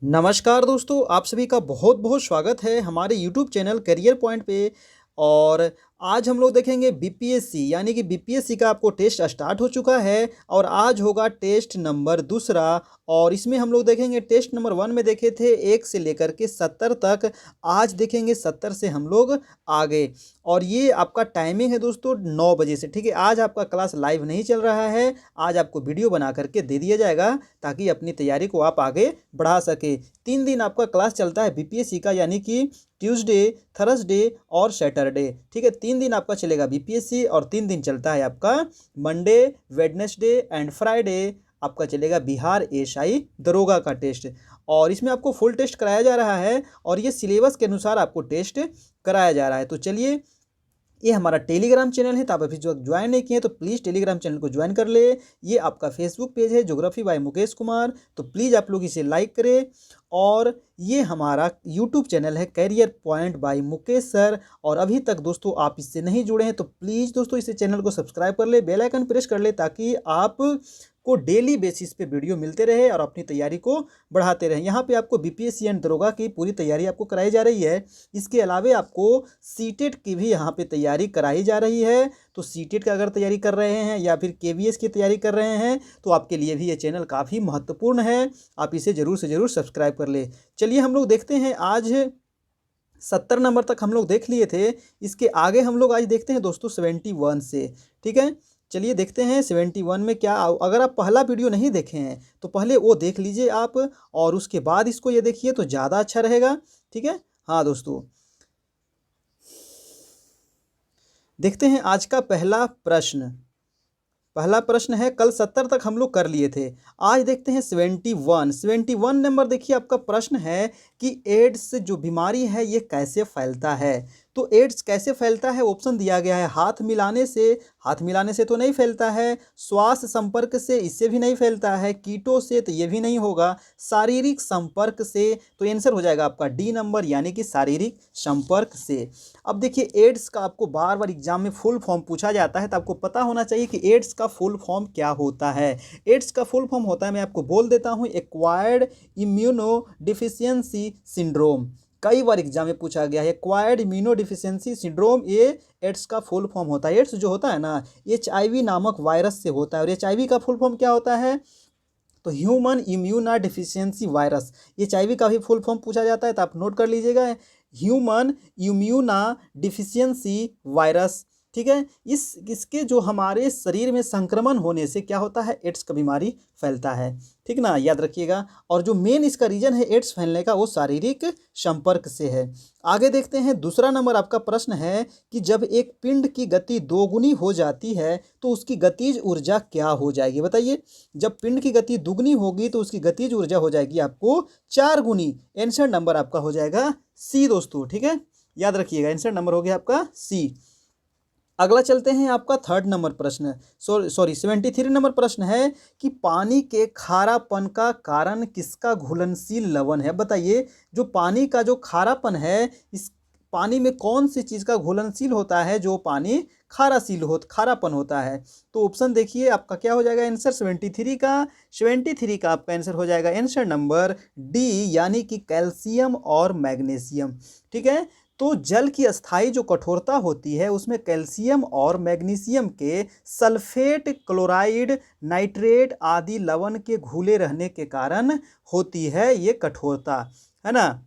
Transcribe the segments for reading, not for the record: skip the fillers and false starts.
नमस्कार दोस्तों, आप सभी का बहुत बहुत स्वागत है हमारे यूट्यूब चैनल करियर पॉइंट पे। और आज हम लोग देखेंगे बीपीएससी यानी कि बीपीएससी का आपको टेस्ट स्टार्ट हो चुका है और आज होगा टेस्ट नंबर दूसरा। और इसमें हम लोग देखेंगे टेस्ट नंबर 1 में देखे थे 1 से लेकर के 70 तक, आज देखेंगे 70 से हम लोग आगे। और ये आपका टाइमिंग है दोस्तों 9 बजे से, ठीक है। आज आपका क्लास लाइव नहीं चल रहा है, आज आपको वीडियो बना करके दे दिया जाएगा ताकि अपनी तैयारी को आप आगे बढ़ा सके। 3 दिन आपका क्लास चलता है बीपीएससी का, यानी कि ट्यूसडे, थर्सडे और सैटरडे, ठीक है। 3 दिन आपका चलेगा बीपीएससी और 3 दिन चलता है आपका मंडे, वेडनेसडे एंड फ्राइडे आपका चलेगा बिहार एएसआई दरोगा का टेस्ट। और इसमें आपको फुल टेस्ट कराया जा रहा है और ये सिलेबस के अनुसार आपको टेस्ट कराया जा रहा है। तो चलिए, ये हमारा टेलीग्राम चैनल है, तो आप अभी जो ज्वाइन नहीं किए तो प्लीज़ टेलीग्राम चैनल को ज्वाइन कर ले। ये आपका फेसबुक पेज है ज्योग्राफी बाय मुकेश कुमार, तो प्लीज़ आप लोग इसे लाइक करें। और ये हमारा यूट्यूब चैनल है career point by Mukesh sir, और अभी तक दोस्तों आप इससे नहीं जुड़े हैं तो प्लीज़ दोस्तों इसे चैनल को सब्सक्राइब कर ले, बेल आइकन प्रेस कर ले ताकि आप को डेली बेसिस पे वीडियो मिलते रहे और अपनी तैयारी को बढ़ाते रहें। यहाँ पे आपको बीपीएससी एंड दरोगा की पूरी तैयारी आपको कराई जा रही है। इसके अलावा आपको सीटेट की भी यहाँ पे तैयारी कराई जा रही है। तो सीटेट का अगर तैयारी कर रहे हैं या फिर केवीएस की तैयारी कर रहे हैं तो आपके लिए भी ये चैनल काफ़ी महत्वपूर्ण है, आप इसे ज़रूर से ज़रूर सब्सक्राइब कर ले। चलिए हम लोग देखते हैं, आज 70 नंबर तक हम लोग देख लिए थे। इसके आगे हम लोग आज देखते हैं दोस्तों 71 से, ठीक है। चलिए देखते हैं 71 में क्या। अगर आप पहला वीडियो नहीं देखे हैं तो पहले वो देख लीजिए आप, और उसके बाद इसको ये देखिए तो ज़्यादा अच्छा रहेगा, ठीक है। हाँ दोस्तों, देखते हैं आज का पहला प्रश्न। पहला प्रश्न है, कल 70 तक हम लोग कर लिए थे, आज देखते हैं 71 नंबर। देखिए आपका प्रश्न है कि एड्स जो बीमारी है ये कैसे फैलता है। तो एड्स कैसे फैलता है, ऑप्शन दिया गया है हाथ मिलाने से, हाथ मिलाने से तो नहीं फैलता है, श्वास संपर्क से, इससे भी नहीं फैलता है, कीटों से तो ये भी नहीं होगा, शारीरिक संपर्क से। तो आंसर हो जाएगा आपका डी नंबर यानी कि शारीरिक संपर्क से। अब देखिए एड्स का आपको बार बार एग्जाम में फुल फॉर्म पूछा जाता है, तो आपको पता होना चाहिए कि एड्स का फुल फॉर्म क्या होता है। एड्स का फुल फॉर्म होता है, मैं आपको बोल देता हूँ, एक्वायर्ड इम्यूनो डिफिशियंसी सिंड्रोम। कई बार एग्जाम में पूछा गया है एक्वायर्ड इम्यूनो डिफिशियंसी सिंड्रोम, ये एड्स का फुल फॉर्म होता है। एड्स जो होता है ना, एचआईवी नामक वायरस से होता है। और एचआईवी का फुल फॉर्म क्या होता है, तो ह्यूमन इम्यूना डिफिशियंसी वायरस। एचआईवी का भी फुल फॉर्म पूछा जाता है, तो आप नोट कर लीजिएगा, ह्यूमन इम्यूना डिफिशियंसी वायरस, ठीक है। इसके जो हमारे शरीर में संक्रमण होने से क्या होता है, एड्स का बीमारी फैलता है, ठीक ना, याद रखिएगा। और जो मेन इसका रीजन है एड्स फैलने का, वो शारीरिक संपर्क से है। आगे देखते हैं, दूसरा नंबर आपका प्रश्न है कि जब एक पिंड की गति दोगुनी हो जाती है तो उसकी गतिज ऊर्जा क्या हो जाएगी, बताइए। जब पिंड की गति दुगनी होगी तो उसकी गतिज ऊर्जा हो जाएगी आपको 4 गुनी। आंसर नंबर आपका हो जाएगा सी दोस्तों, ठीक है, याद रखिएगा, आंसर नंबर हो गया आपका सी। अगला चलते हैं, आपका थर्ड नंबर प्रश्न, सॉरी 73 नंबर प्रश्न है कि पानी के खारापन का कारण किसका घुलनशील लवण है, बताइए। जो पानी का जो खारापन है, इस पानी में कौन सी चीज़ का घुलनशील होता है जो पानी खारापन होता है। तो ऑप्शन देखिए आपका क्या हो जाएगा आंसर 73 का आपका आंसर हो जाएगा आंसर नंबर डी यानी कि कैल्शियम और मैग्नीशियम, ठीक है। तो जल की अस्थाई जो कठोरता होती है उसमें कैल्शियम और मैग्नीशियम के सल्फेट, क्लोराइड, नाइट्रेट आदि लवण के घुले रहने के कारण होती है ये कठोरता, है ना।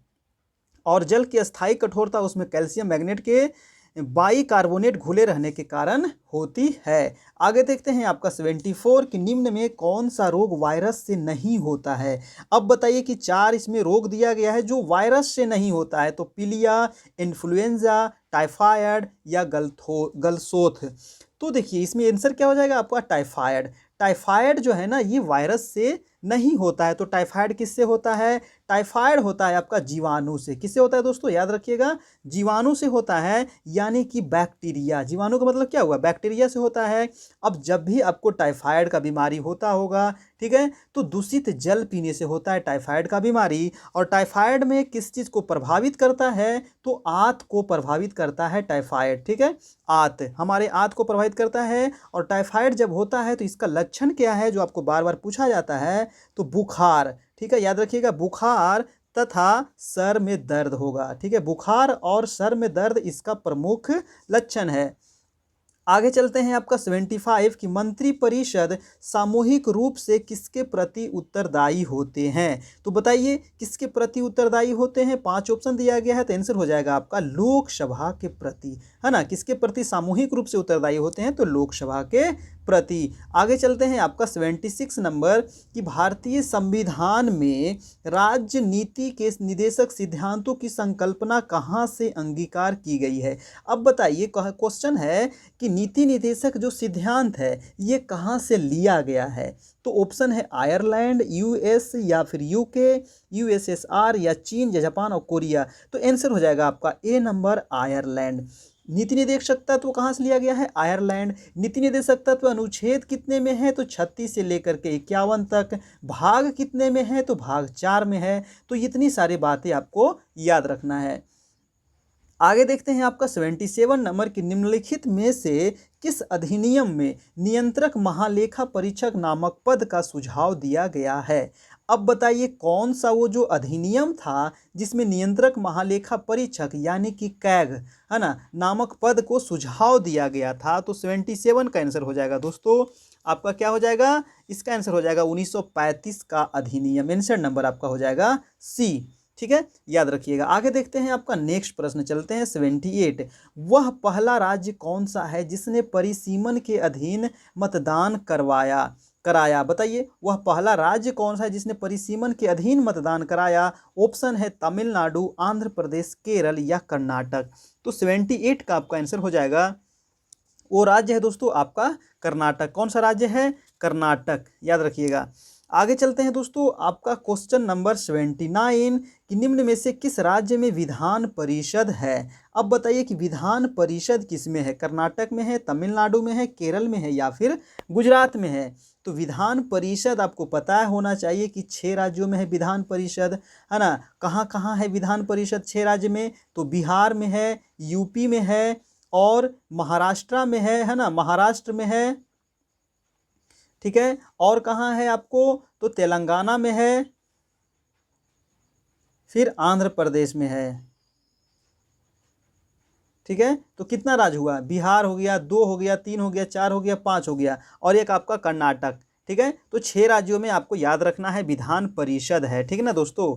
और जल की अस्थाई कठोरता उसमें कैल्शियम मैग्नेट के बाइकार्बोनेट घुले रहने के कारण होती है। आगे देखते हैं आपका 74 कि निम्न में कौन सा रोग वायरस से नहीं होता है। अब बताइए कि 4 इसमें रोग दिया गया है जो वायरस से नहीं होता है, तो पीलिया, इन्फ्लुएंजा, टाइफाइड या गलसोथ। तो देखिए इसमें आंसर क्या हो जाएगा आपका टाइफाइड। टाइफाइड जो है ना ये वायरस से नहीं होता है। तो टाइफाइड किससे होता है, टाइफाइड होता है आपका जीवाणु से। किससे होता है दोस्तों, याद रखिएगा, जीवाणु से होता है, यानी कि बैक्टीरिया। जीवाणु का मतलब क्या हुआ, बैक्टीरिया से होता है। अब जब भी आपको टाइफाइड का बीमारी होता होगा, ठीक है, तो दूषित जल पीने से होता है टाइफाइड का बीमारी। और टाइफाइड में किस चीज़ को प्रभावित करता है, तो आंत को प्रभावित करता है टाइफाइड, ठीक है। आंत, हमारे आंत को प्रभावित करता है। और टाइफाइड जब होता है तो इसका लक्षण क्या है जो आपको बार बार पूछा जाता है, तो बुखार, ठीक है, याद रखिएगा, बुखार तथा सर में दर्द होगा। ठीक है, बुखार और सर में दर्द इसका प्रमुख लक्षण है। आगे चलते हैं आपका 75 कि मंत्रिपरिषद सामूहिक रूप से किसके प्रति उत्तरदायी होते हैं। तो बताइए किसके प्रति उत्तरदायी होते हैं। 5 ऑप्शन दिया गया है, तो आंसर हो जाएगा आपका लोकसभा के प्रति, है ना। किसके प्रति सामूहिक रूप से उत्तरदायी होते हैं, तो लोकसभा के प्रति। आगे चलते हैं आपका 76 नंबर कि भारतीय संविधान में राजनीति के निदेशक सिद्धांतों की संकल्पना कहाँ से अंगीकार की गई है। अब बताइए, क्वेश्चन है कि नीति निदेशक जो सिद्धांत है ये कहाँ से लिया गया है। तो ऑप्शन है आयरलैंड, यूएस या फिर यूके, यूएसएसआर या चीन या जापान और कोरिया। तो आंसर हो जाएगा आपका ए नंबर आयरलैंड। नीति निदेशक तत्व कहाँ से लिया गया है, आयरलैंड। नीति निदेशक तत्व अनुच्छेद कितने में है, तो 36 से लेकर के 51 तक। भाग कितने में है, तो भाग 4 में है। तो इतनी सारी बातें आपको याद रखना है। आगे देखते हैं आपका 77 नंबर की निम्नलिखित में से किस अधिनियम में नियंत्रक महालेखा परीक्षक नामक पद का सुझाव दिया गया है। अब बताइए कौन सा वो जो अधिनियम था जिसमें नियंत्रक महालेखा परीक्षक यानी कि कैग, है ना, नामक पद को सुझाव दिया गया था। तो 77 का आंसर हो जाएगा दोस्तों आपका, क्या हो जाएगा, इसका आंसर हो जाएगा 1935 का अधिनियम। आंसर नंबर आपका हो जाएगा सी। ठीक है, याद रखिएगा। आगे देखते हैं आपका नेक्स्ट प्रश्न, चलते हैं 78। वह पहला राज्य कौन सा है जिसने परिसीमन के अधीन मतदान कराया। बताइए वह पहला राज्य कौन सा है जिसने परिसीमन के अधीन मतदान कराया। ऑप्शन है तमिलनाडु, आंध्र प्रदेश, केरल या कर्नाटक। तो 78 का आपका आंसर हो जाएगा, वो राज्य है दोस्तों आपका कर्नाटक। कौन सा राज्य है, कर्नाटक, याद रखिएगा। आगे चलते हैं दोस्तों आपका क्वेश्चन नंबर 79 कि निम्न में से किस राज्य में विधान परिषद है। अब बताइए कि विधान परिषद किस में है, कर्नाटक में है, तमिलनाडु में है, केरल में है या फिर गुजरात में है। तो विधान परिषद आपको पता होना चाहिए कि 6 राज्यों में है विधान परिषद, है ना। कहाँ कहाँ है विधान परिषद 6 राज्य में, तो बिहार में है, यूपी में है और महाराष्ट्र में है ना, महाराष्ट्र में है। ठीक है, और कहाँ है आपको, तो तेलंगाना में है, फिर आंध्र प्रदेश में है। ठीक है, तो कितना राज्य हुआ, बिहार हो गया, 2 हो गया, 3 हो गया, 4 हो गया, 5 हो गया और एक आपका कर्नाटक। ठीक है, तो 6 राज्यों में आपको याद रखना है विधान परिषद है। ठीक है ना दोस्तों।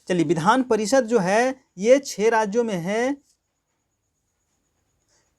चलिए, विधान परिषद जो है ये 6 राज्यों में है।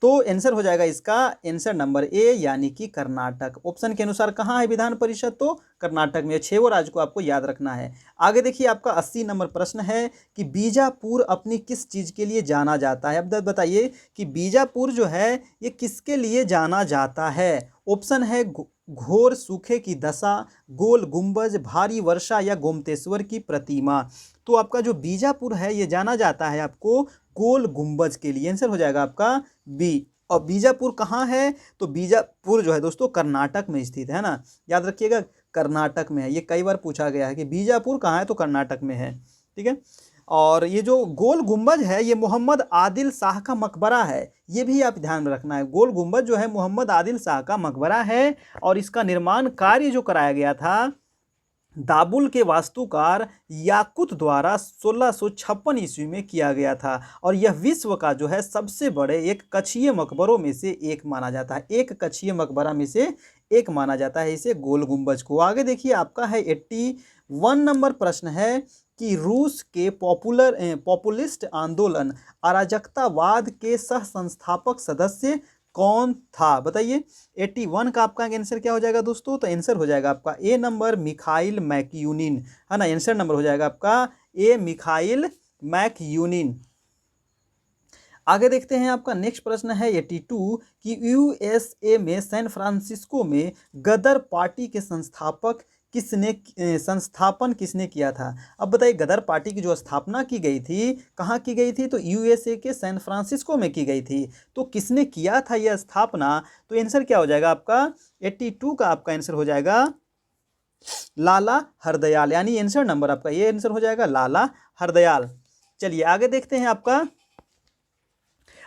तो आंसर हो जाएगा इसका आंसर नंबर ए यानी कि कर्नाटक। ऑप्शन के अनुसार कहाँ है विधान परिषद, तो कर्नाटक में। 6 राज्य को आपको याद रखना है। आगे देखिए आपका 80 नंबर प्रश्न है कि बीजापुर अपनी किस चीज़ के लिए जाना जाता है। अब बताइए कि बीजापुर जो है ये किसके लिए जाना जाता है। ऑप्शन है घोर सूखे की दशा, गोल गुंबज, भारी वर्षा या गोमतेश्वर की प्रतिमा। तो आपका जो बीजापुर है ये जाना जाता है आपको गोल गुंबज के लिए। आंसर हो जाएगा आपका बी। और बीजापुर कहाँ है, तो बीजापुर जो है दोस्तों कर्नाटक में स्थित है ना, याद रखिएगा कर्नाटक में है। ये कई बार पूछा गया है कि बीजापुर कहाँ है, तो कर्नाटक में है। ठीक है, और ये जो गोल गुंबज है ये मोहम्मद आदिल शाह का मकबरा है, ये भी आप ध्यान में रखना है। गोल गुंबज जो है मोहम्मद आदिल शाह का मकबरा है और इसका निर्माण कार्य जो कराया गया था दाबुल के वास्तुकार याकुत द्वारा 1656 ईस्वी में किया गया था और यह विश्व का जो है सबसे बड़े एक कक्षीय मकबरों में से एक माना जाता है। एक कक्षीय मकबरा में से एक माना जाता है इसे गोल गुंबज को। आगे देखिए आपका है 81 नंबर प्रश्न है कि रूस के पॉपुलिस्ट आंदोलन अराजकतावाद के सह संस्थापक सदस्य कौन था। बताइए 81 का आपका आंसर क्या हो जाएगा दोस्तों, तो आंसर हो जाएगा आपका ए नंबर मिखाइल मैकयूनिन, है ना। आंसर नंबर हो जाएगा आपका ए मिखाइल मैकयूनिन। आगे देखते हैं आपका नेक्स्ट प्रश्न है 82 कि यूएसए में सैन फ्रांसिस्को में गदर पार्टी के संस्थापन किसने किया था। अब बताइए गदर पार्टी की जो स्थापना की गई थी कहाँ की गई थी, तो यूएसए के सैन फ्रांसिस्को में की गई थी। तो किसने किया था यह स्थापना, तो आंसर क्या हो जाएगा आपका 82 का आपका आंसर हो जाएगा लाला हरदयाल, यानी आंसर नंबर आपका ये आंसर हो जाएगा लाला हरदयाल। चलिए आगे देखते हैं आपका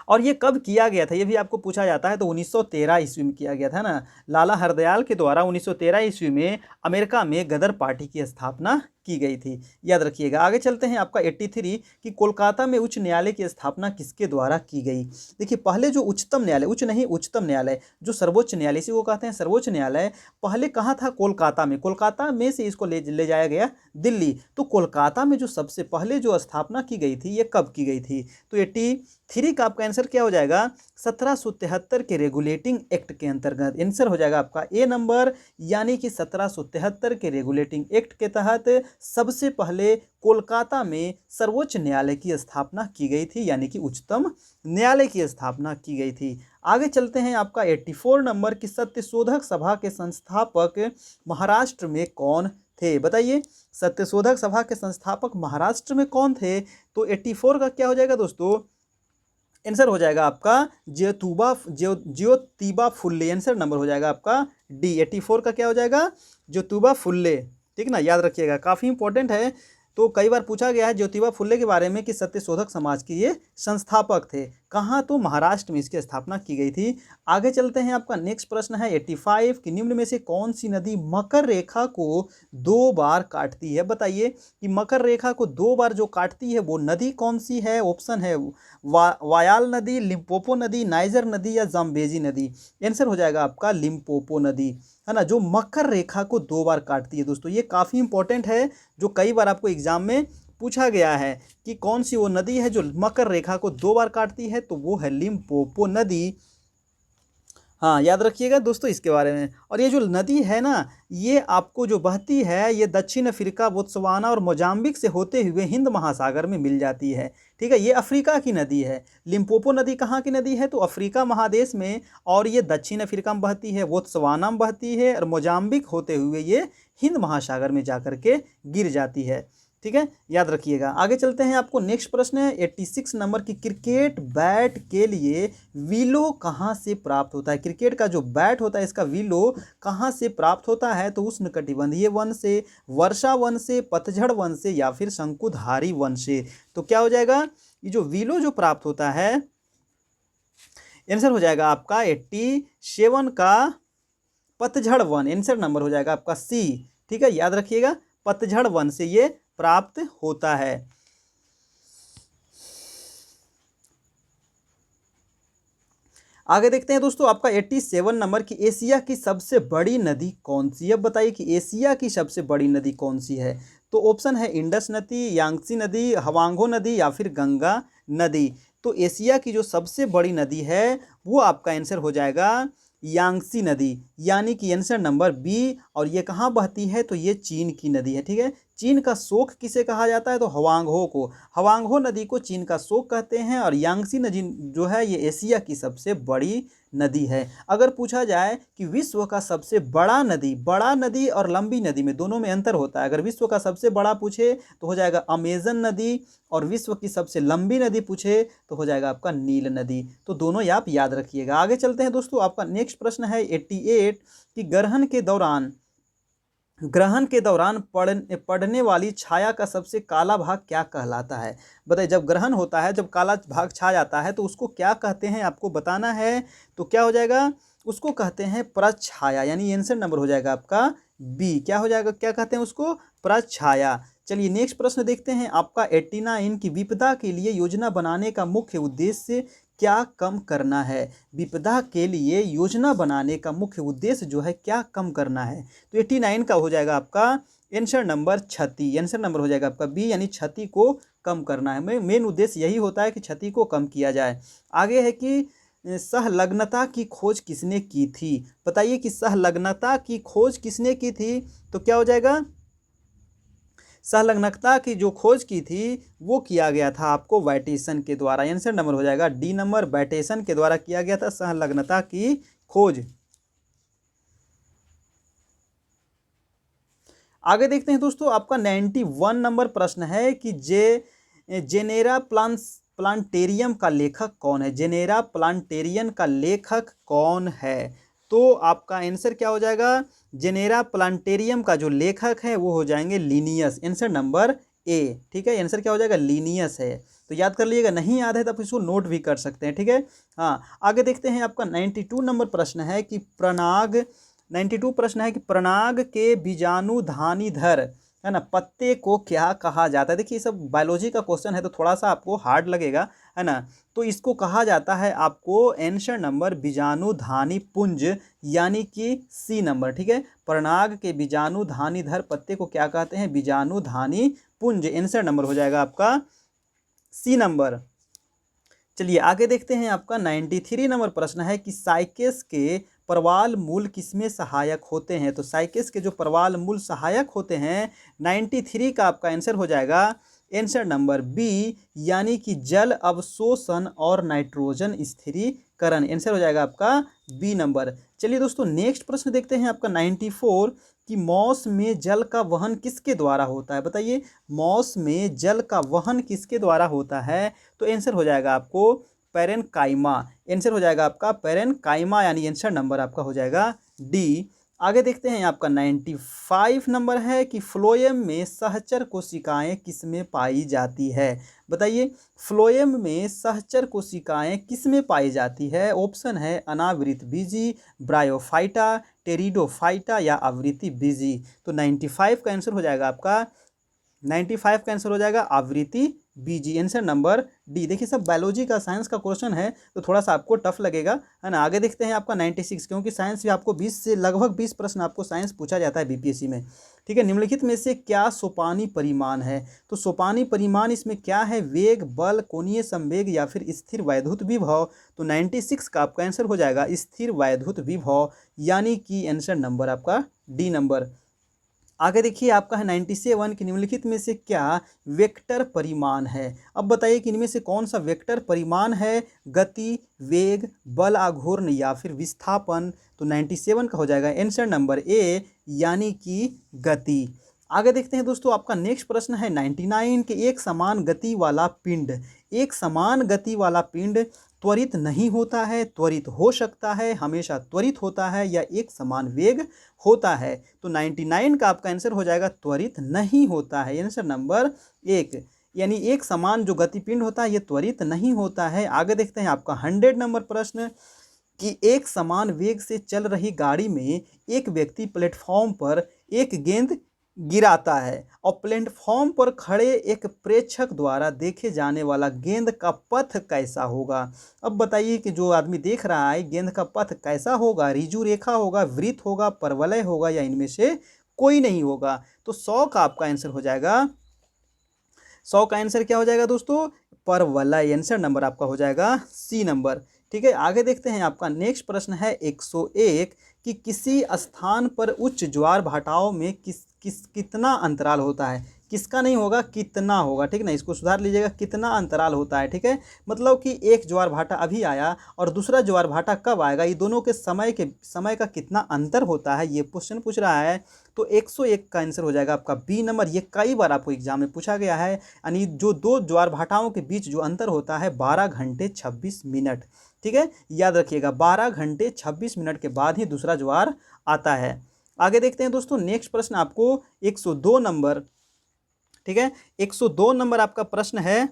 और ये कब किया गया था, ये भी आपको पूछा जाता है। तो 1913 ईस्वी में किया गया था ना, लाला हरदयाल के द्वारा 1913 ईस्वी में अमेरिका में गदर पार्टी की स्थापना की गई थी, याद रखिएगा। आगे चलते हैं आपका 83 कि कोलकाता में उच्च न्यायालय की स्थापना किसके द्वारा की गई। देखिए पहले जो उच्चतम न्यायालय, उच्च नहीं उच्चतम न्यायालय, जो सर्वोच्च न्यायालय इसी को कहते हैं सर्वोच्च न्यायालय, पहले कहाँ था, कोलकाता में। कोलकाता में से इसको ले जाया गया दिल्ली। तो कोलकाता में जो सबसे पहले जो स्थापना की गई थी ये कब की गई थी। तो 83 का आपका आंसर क्या हो जाएगा, 1773 के रेगुलेटिंग एक्ट के अंतर्गत आंसर हो जाएगा आपका ए नंबर, यानी कि 1773 के रेगुलेटिंग एक्ट के तहत सबसे पहले कोलकाता में सर्वोच्च न्यायालय की स्थापना की गई थी, यानी कि उच्चतम न्यायालय की स्थापना की गई थी। आगे चलते हैं आपका 84 नंबर की सत्यशोधक सभा के संस्थापक महाराष्ट्र में कौन थे, बताइए। सत्यशोधक सभा के संस्थापक महाराष्ट्र में कौन थे। तो 84 का क्या हो जाएगा दोस्तों, आंसर हो जाएगा आपका ज्योतिबा फुल्ले, आंसर नंबर हो जाएगा आपका डी। 84 का क्या हो जाएगा, ज्योतिबा फुल्ले, ठीक ना, याद रखिएगा, काफ़ी इंपॉर्टेंट है। तो कई बार पूछा गया है ज्योतिबा फुल्ले के बारे में कि सत्यशोधक समाज के ये संस्थापक थे, कहाँ, तो महाराष्ट्र में इसकी स्थापना की गई थी। आगे चलते हैं, आपका नेक्स्ट प्रश्न है 85 कि निम्न में से कौन सी नदी मकर रेखा को 2 बार काटती है, बताइए कि मकर रेखा को 2 बार जो काटती है वो नदी कौन सी है। ऑप्शन है वायाल नदी, लिम्पोपो नदी, नाइजर नदी या जाम्बेजी नदी। आंसर हो जाएगा आपका लिम्पोपो नदी, है ना, जो मकर रेखा को 2 बार काटती है। दोस्तों ये काफ़ी इंपॉर्टेंट है, जो कई बार आपको एग्जाम में पूछा गया है कि कौन सी वो नदी है जो मकर रेखा को 2 बार काटती है, तो वो है लिम्पोपो नदी। हाँ, याद रखिएगा दोस्तों इसके बारे में। और ये जो नदी है ना, ये आपको जो बहती है, ये दक्षिण अफ्रीका, बोत्सवाना और मोजाम्बिक से होते हुए हिंद महासागर में मिल जाती है, ठीक है। ये अफ्रीका की नदी है। लिम्पोपो नदी कहाँ की नदी है, तो अफ्रीका महादेश में, और ये दक्षिण अफ्रीका में बहती है, बोत्सवाना में बहती है, और मोजाम्बिक होते हुए ये हिंद महासागर में जाकर के गिर जाती है, ठीक है, याद रखिएगा। आगे चलते हैं, आपको नेक्स्ट प्रश्न है 86 नंबर की क्रिकेट बैट के लिए विलो कहाँ से प्राप्त होता है। क्रिकेट का जो बैट होता है इसका विलो कहाँ से प्राप्त होता है, तो उष्णकटिबंधीय वन से, वर्षा वन से, पतझड़ वन से या फिर शंकुधारी वन से। तो क्या हो जाएगा, ये जो विलो जो प्राप्त होता है, आंसर हो जाएगा आपका 87 का पतझड़ वन, आंसर नंबर हो जाएगा आपका सी, ठीक है, याद रखिएगा, पतझड़ वन से ये प्राप्त होता है। आगे देखते हैं दोस्तों, आपका 87 नंबर की एशिया की सबसे बड़ी नदी कौन सी है। अब बताइए कि एशिया की सबसे बड़ी नदी कौन सी है। तो ऑप्शन है इंडस नदी, यांगसी नदी, हवांगो नदी या फिर गंगा नदी। तो एशिया की जो सबसे बड़ी नदी है वो आपका आंसर हो जाएगा यांगसी नदी, यानी कि आंसर नंबर बी। और ये कहाँ बहती है, तो ये चीन की नदी है, ठीक है। चीन का शोक किसे कहा जाता है, तो हवांगहो को, हवांगहो नदी को चीन का शोक कहते हैं। और यांगसी नदी जो है ये एशिया की सबसे बड़ी नदी है। अगर पूछा जाए कि विश्व का सबसे बड़ा नदी और लंबी नदी में दोनों में अंतर होता है। अगर विश्व का सबसे बड़ा पूछे तो हो जाएगा अमेजन नदी, और विश्व की सबसे लंबी नदी पूछे तो हो जाएगा आपका नील नदी। तो दोनों आप याद रखिएगा। आगे चलते हैं दोस्तों, आपका नेक्स्ट प्रश्न है 88 कि ग्रहण के दौरान पड़ने वाली छाया का सबसे काला भाग क्या कहलाता है। बताइए, जब ग्रहण होता है, जब काला भाग छा जाता है तो उसको क्या कहते हैं, आपको बताना है। तो क्या हो जाएगा, उसको कहते हैं प्रछाया, यानी आंसर नंबर हो जाएगा आपका बी। क्या हो जाएगा, क्या कहते हैं उसको, प्रछाया। चलिए नेक्स्ट प्रश्न देखते हैं, आपका 89 की विपदा के लिए योजना बनाने का मुख्य उद्देश्य क्या कम करना है। विपदा के लिए योजना बनाने का मुख्य उद्देश्य जो है क्या कम करना है। तो 89 का हो जाएगा आपका आंसर नंबर क्षति, आंसर नंबर हो जाएगा आपका बी, यानी क्षति को कम करना है। मेन उद्देश्य यही होता है कि क्षति को कम किया जाए। आगे है कि सहलग्नता की खोज किसने की थी। बताइए कि सहलग्नता की खोज किसने की थी। तो क्या हो जाएगा, संलग्नता की जो खोज की थी वो किया गया था आपको वाइटेशन के द्वारा। आंसर नंबर हो जाएगा डी नंबर, वाइटेशन के द्वारा किया गया था संलग्नता की खोज। आगे देखते हैं दोस्तों, आपका 91 नंबर प्रश्न है कि जेनेरा प्लांटेरियम का लेखक कौन है। जेनेरा प्लांटेरियम का लेखक कौन है। तो आपका आंसर क्या हो जाएगा, जेनेरा प्लांटेरियम का जो लेखक है वो हो जाएंगे लिनियस, आंसर नंबर ए, ठीक है। आंसर क्या हो जाएगा, लिनियस है। तो याद कर लीजिएगा, नहीं याद है तो आप इसको नोट भी कर सकते हैं, ठीक है। हाँ, आगे देखते हैं आपका 92 नंबर प्रश्न है कि प्रनाग 92 प्रश्न है कि प्रनाग के बीजाणुधानीधर है ना पत्ते को क्या कहा जाता है। देखिए, ये सब बायोलॉजी का क्वेश्चन है तो थोड़ा सा आपको हार्ड लगेगा, है ना। तो इसको कहा जाता है आपको आंसर नंबर बीजाणुधानी पुंज, यानी कि सी नंबर, ठीक है। प्रनाग के बीजाणुधानीधर पत्ते को क्या कहते हैं, बीजाणुधानी पुंज। आंसर नंबर हो जाएगा आपका सी नंबर। चलिए आगे देखते हैं, आपका 93 नंबर प्रश्न है कि साइकेस के प्रवाल मूल किसमें सहायक होते हैं। तो साइकेस के जो प्रवाल मूल सहायक होते हैं, 93 का आपका आंसर हो जाएगा आंसर नंबर बी, यानी कि जल अवशोषण और नाइट्रोजन स्थिरीकरण। आंसर हो जाएगा आपका बी नंबर। चलिए दोस्तों, नेक्स्ट प्रश्न देखते हैं आपका 94 कि मौस में जल का वहन किसके द्वारा होता है। बताइए, मौस में जल का वहन किसके द्वारा होता है। तो आंसर हो जाएगा आपको पैरेनकाइमा। आंसर हो जाएगा आपका पैरेनकाइमा, यानी आंसर नंबर आपका हो जाएगा डी। आगे देखते हैं, आपका 95 नंबर है कि फ्लोएम में सहचर कोशिकाएं किसमें पाई जाती है। बताइए, फ्लोएम में सहचर कोशिकाएं किसमें पाई जाती है। ऑप्शन है अनावृत बीजी, ब्रायोफाइटा, टेरिडोफाइटा या आवृत्ति बीजी। तो 95 का आंसर हो जाएगा आपका 95 का आंसर हो जाएगा आवृत्ति बीजी। Answer number D. देखिए, सब बायोलॉजी का साइंस का क्वेश्चन है तो थोड़ा सा आपको टफ लगेगा, है ना। आगे देखते हैं आपका 96, क्योंकि साइंस भी आपको 20 से लगभग 20 प्रश्न आपको साइंस पूछा जाता है बीपीएससी में, ठीक है। निम्नलिखित में से क्या सोपानी परिमाण है। तो सोपानी परिमाण इसमें क्या है, वेग, बल, कोणीय संवेग या फिर स्थिर वैद्युत विभव। तो 96 का आपका आंसर हो जाएगा स्थिर वैद्युत विभव, यानी कि आंसर नंबर आपका डी नंबर। आगे देखिए, आपका है 97 कि निम्नलिखित में से क्या वेक्टर परिमाण है। अब बताइए कि इनमें से कौन सा वेक्टर परिमाण है, गति, वेग, बल आघूर्ण या फिर विस्थापन। तो 97 का हो जाएगा आंसर नंबर ए, यानी कि गति। आगे देखते हैं दोस्तों, आपका नेक्स्ट प्रश्न है 99 कि एक समान गति वाला पिंड, एक समान गति वाला पिंड त्वरित नहीं होता है, त्वरित हो सकता है, हमेशा त्वरित होता है या एक समान वेग होता है। तो 99 का आपका आंसर हो जाएगा त्वरित नहीं होता है, आंसर नंबर एक, यानी एक समान जो गतिपिंड होता है ये त्वरित नहीं होता है। आगे देखते हैं, आपका 100 नंबर प्रश्न कि एक समान वेग से चल रही गाड़ी में एक व्यक्ति प्लेटफॉर्म पर एक गेंद गिराता है और प्लेटफॉर्म पर खड़े एक प्रेक्षक द्वारा देखे जाने वाला गेंद का पथ कैसा होगा। अब बताइए कि जो आदमी देख रहा है गेंद का पथ कैसा होगा, ऋजु रेखा होगा, वृत्त होगा, परवलय होगा या इनमें से कोई नहीं होगा। तो 100 का आपका आंसर हो जाएगा, 100 का आंसर क्या हो जाएगा दोस्तों, परवलय। आंसर नंबर आपका हो जाएगा सी नंबर, ठीक है। आगे देखते हैं, आपका नेक्स्ट प्रश्न है 101 कि किसी स्थान पर उच्च ज्वार भाटाओं में कितना अंतराल होता है। किसका नहीं होगा, कितना होगा, ठीक ना। इसको सुधार लीजिएगा, कितना अंतराल होता है, ठीक है। मतलब कि एक ज्वार भाटा अभी आया और दूसरा ज्वार भाटा कब आएगा, ये दोनों के समय का कितना अंतर होता है, ये क्वेश्चन पूछ रहा है। तो 101 का आंसर हो जाएगा आपका बी नंबर। ये कई बार आपको एग्जाम में पूछा गया है, यानी जो दो ज्वार भाटाओं के बीच जो अंतर होता है 12 घंटे 26 मिनट, ठीक है। याद रखिएगा, 12 घंटे 26 मिनट के बाद ही दूसरा ज्वार आता है। आगे देखते हैं दोस्तों, नेक्स्ट प्रश्न आपको 102 नंबर, ठीक है। 102 नंबर आपका प्रश्न है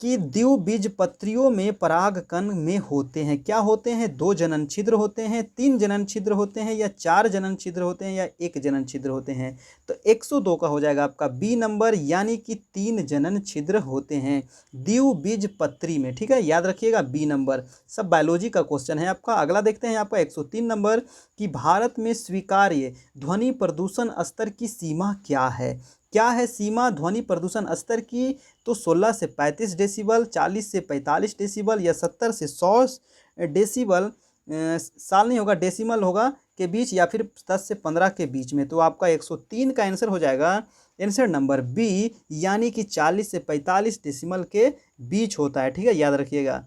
कि द्विबीजपत्रियों में परागकण में होते हैं, क्या होते हैं, 2 जनन छिद्र होते हैं, 3 जनन छिद्र होते हैं या 4 जनन छिद्र होते हैं या 1 जनन छिद्र होते हैं। तो 102 का हो जाएगा आपका बी नंबर, यानी कि 3 जनन छिद्र होते हैं द्विबीजपत्री में, ठीक है। याद रखिएगा बी नंबर, सब बायोलॉजी का क्वेश्चन है आपका। अगला देखते हैं आपका 103 नंबर कि भारत में स्वीकार्य ध्वनि प्रदूषण स्तर की सीमा क्या है। क्या है सीमा ध्वनि प्रदूषण स्तर की। तो 16 से 35 डेसिबल, 40 से 45 डेसिबल या 70 से 100 डेसिबल, साल नहीं होगा डेसिमल होगा के बीच, या फिर 10 से 15 के बीच में। तो आपका 103 का आंसर हो जाएगा आंसर नंबर बी, यानी कि 40 से 45 डेसिमल के बीच होता है, ठीक है। याद रखिएगा,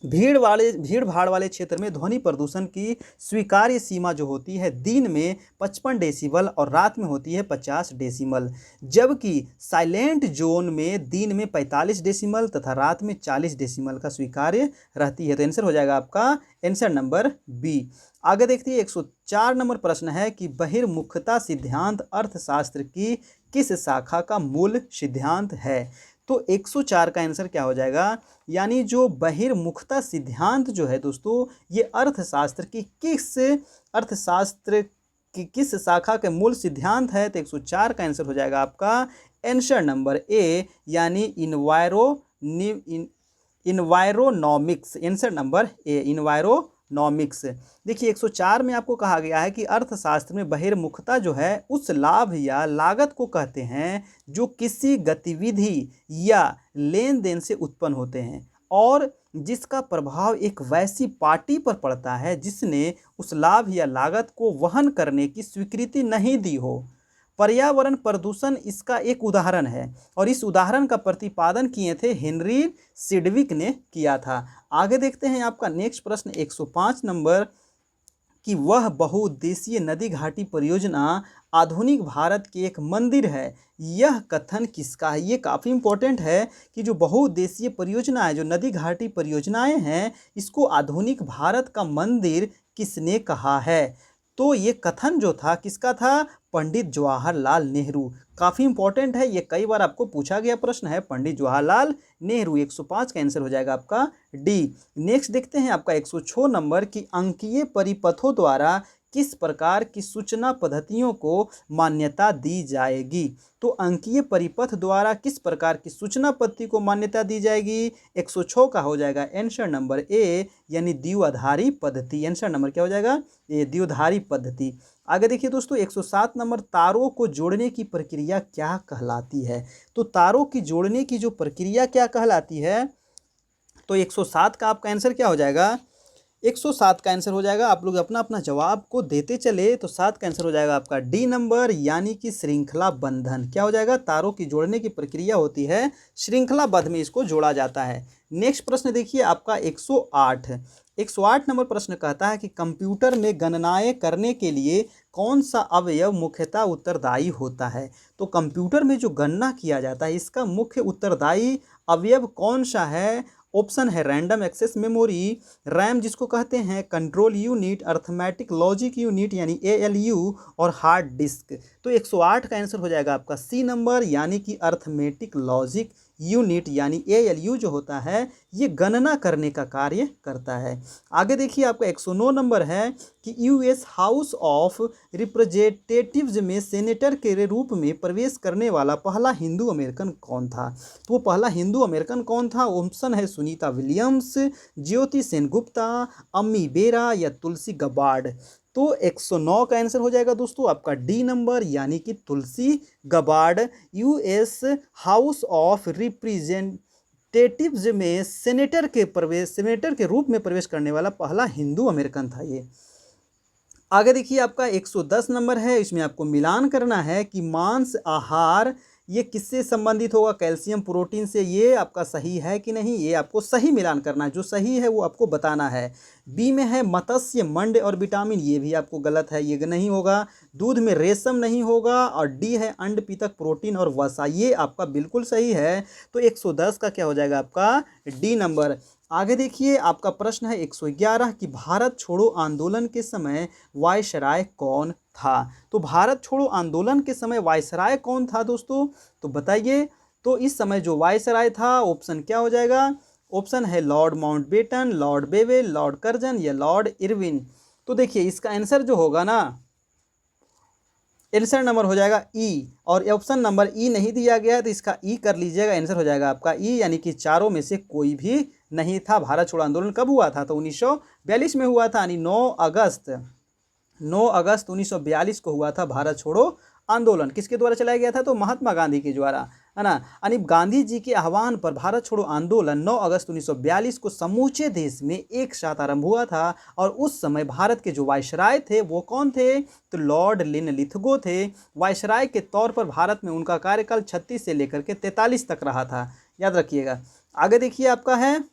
भीड़ भाड़ वाले क्षेत्र में ध्वनि प्रदूषण की स्वीकार्य सीमा जो होती है दिन में 55 डेसिबल और रात में होती है 50 डेसिमल, जबकि साइलेंट जोन में दिन में 45 डेसिमल तथा रात में 40 डेसिमल का स्वीकार्य रहती है। तो आंसर हो जाएगा आपका आंसर नंबर बी। आगे देखते हैं 104 नंबर प्रश्न है कि बहिर्मुखता सिद्धांत अर्थशास्त्र की किस शाखा का मूल सिद्धांत है। तो 104 का आंसर क्या हो जाएगा, यानी जो बहिर्मुखता सिद्धांत जो है दोस्तों, ये अर्थशास्त्र की किस शाखा के मूल सिद्धांत है। तो 104 का आंसर हो जाएगा आपका आंसर नंबर ए, यानी इन्वायरोनॉमिक्स। Answer number A, इन्वायरोनॉमिक्स। देखिए 104 में आपको कहा गया है कि अर्थशास्त्र में बहिर्मुखता जो है उस लाभ या लागत को कहते हैं जो किसी गतिविधि या लेन देन से उत्पन्न होते हैं और जिसका प्रभाव एक वैसी पार्टी पर पड़ता है जिसने उस लाभ या लागत को वहन करने की स्वीकृति नहीं दी हो। पर्यावरण प्रदूषण इसका एक उदाहरण है और इस उदाहरण का प्रतिपादन किए थे हेनरी सिडविक ने किया था। आगे देखते हैं आपका नेक्स्ट प्रश्न 105 नंबर, कि वह बहुउद्देशीय नदी घाटी परियोजना आधुनिक भारत की एक मंदिर है, यह कथन किसका है। ये काफ़ी इंपॉर्टेंट है कि जो बहुउद्देशीय परियोजना है, जो नदी घाटी परियोजनाएं हैं, इसको आधुनिक भारत का मंदिर किसने कहा है। तो ये कथन जो था किसका था, पंडित जवाहरलाल नेहरू। काफ़ी इंपॉर्टेंट है, ये कई बार आपको पूछा गया प्रश्न है, पंडित जवाहरलाल नेहरू। 105 का आंसर हो जाएगा आपका डी। नेक्स्ट देखते हैं आपका 106 नंबर, की अंकीय परिपथों द्वारा किस प्रकार की सूचना पद्धतियों को मान्यता दी जाएगी। तो अंकीय परिपथ द्वारा किस प्रकार की सूचना पद्धति को मान्यता दी जाएगी। 106 का हो जाएगा आंसर नंबर ए, यानी द्विआधारी पद्धति। आंसर नंबर क्या हो जाएगा, ये द्विआधारी पद्धति। आगे देखिए दोस्तों 107 नंबर, तारों को जोड़ने की प्रक्रिया क्या कहलाती है। तो तारों की जोड़ने की जो प्रक्रिया क्या कहलाती है, तो 107 का आपका आंसर क्या हो जाएगा, 107 का आंसर हो जाएगा, आप लोग अपना अपना जवाब को देते चले, तो 7 का आंसर हो जाएगा आपका डी नंबर, यानी कि श्रृंखला बंधन। क्या हो जाएगा, तारों की जोड़ने की प्रक्रिया होती है श्रृंखलाबद्ध में इसको जोड़ा जाता है। नेक्स्ट प्रश्न देखिए आपका 108 नंबर प्रश्न कहता है कि कंप्यूटर में गणनाएं करने के लिए कौन सा अवयव मुख्यतः उत्तरदायी होता है। तो कंप्यूटर में जो गणना किया जाता है इसका मुख्य उत्तरदायी अवयव कौन सा है। ऑप्शन है रैंडम एक्सेस मेमोरी, रैम जिसको कहते हैं, control unit, arithmetic logic unit यानी ALU, और हार्ड डिस्क। तो 108 का आंसर हो जाएगा आपका सी नंबर, यानी कि अर्थमेटिक लॉजिक यूनिट यानी ALU जो होता है ये गणना करने का कार्य करता है। आगे देखिए आपका 109 नंबर है कि US हाउस ऑफ रिप्रेजेंटेटिव्स में सेनेटर के रूप में प्रवेश करने वाला पहला हिंदू अमेरिकन कौन था। तो वो पहला हिंदू अमेरिकन कौन था। ऑप्शन है सुनीता विलियम्स, ज्योति सेनगुप्ता, अम्मी बेरा या तुलसी गबार्ड। तो 109 का आंसर हो जाएगा दोस्तों आपका डी नंबर, यानी कि Tulsi Gabbard US house of representatives में सेनेटर के रूप में प्रवेश करने वाला पहला हिंदू अमेरिकन था ये। आगे देखिए आपका 110 नंबर है, इसमें आपको मिलान करना है कि मांस आहार ये किससे संबंधित होगा, कैल्शियम प्रोटीन से। ये आपका सही है कि नहीं, ये आपको सही मिलान करना है, जो सही है वो आपको बताना है। बी में है मत्स्य, मंड और विटामिन, ये भी आपको गलत है, ये नहीं होगा। दूध में रेशम नहीं होगा। और डी है अंड पितक प्रोटीन और वसा, ये आपका बिल्कुल सही है। तो 110 का क्या हो जाएगा आपका डी नंबर। आगे देखिए आपका प्रश्न है 111 कि भारत छोड़ो आंदोलन के समय वायसराय कौन था। तो भारत छोड़ो आंदोलन के समय वायसराय कौन था दोस्तों, तो बताइए। तो इस समय जो वायसराय था, ऑप्शन क्या हो जाएगा, ऑप्शन है Lord Mountbatten, Lord Wavell, Lord Curzon या लॉर्ड इरविन। तो देखिए इसका आंसर जो होगा ना, आंसर नंबर हो जाएगा ई, और ऑप्शन नंबर ई नहीं दिया गया है तो इसका ई कर लीजिएगा, आंसर हो जाएगा आपका ई, यानी कि चारों में से कोई भी नहीं था। भारत छोड़ो आंदोलन कब हुआ था, तो 1942 में हुआ था, यानी 9 अगस्त 1942 को हुआ था भारत छोड़ो आंदोलन। किसके द्वारा चलाया गया था, तो महात्मा गांधी के द्वारा, है ना। यानी गांधी जी के आह्वान पर भारत छोड़ो आंदोलन 9 अगस्त 1942 को समूचे देश में एक साथ आरंभ हुआ था। और उस समय भारत के जो वायसराय थे वो कौन थे, तो लॉर्ड लिनलिथगो थे। वायसराय के तौर पर भारत में उनका कार्यकाल 36 से लेकर के 43 तक रहा था, याद रखिएगा। आगे देखिए आपका है